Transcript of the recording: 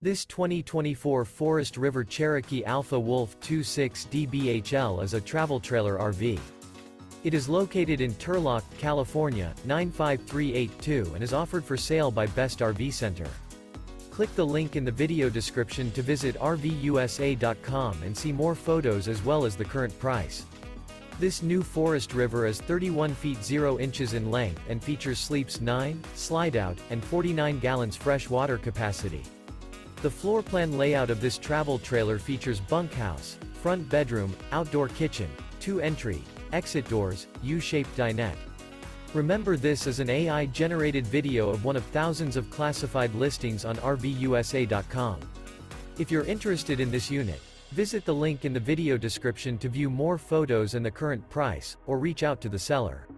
This 2024 Forest River Cherokee Alpha Wolf 26DBHL is a travel trailer RV. It is located in Turlock, California, 95382 and is offered for sale by Best RV Center. Click the link in the video description to visit RVUSA.com and see more photos as well as the current price. This new Forest River is 31 feet 0 inches in length and features sleeps 9, Slideout, and 49 gallons fresh water capacity. The floor plan layout of this travel trailer features bunkhouse, front bedroom, outdoor kitchen, 2 entry, exit doors, U-shaped dinette. Remember, this is an AI-generated video of one of thousands of classified listings on RVUSA.com. If you're interested in this unit, visit the link in the video description to view more photos and the current price, or reach out to the seller.